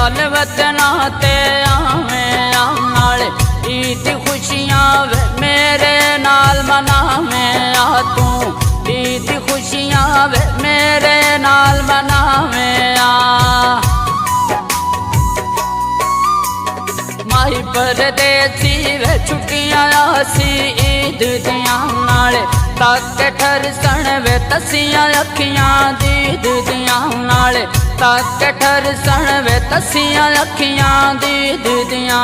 लाल वतना ते आवें नाल ईद खुशियां वे मेरे नाल मनावें आ तू ईद खुशियां वे मेरे नाल मनावें आ माही परदेसी वे छुट्टियां आसी ईद दियां नाल ताके ठरसण वे तसियां अखियां दीद दियां नाल ताके ठरसण वे तसियां अखियां दीद दियां।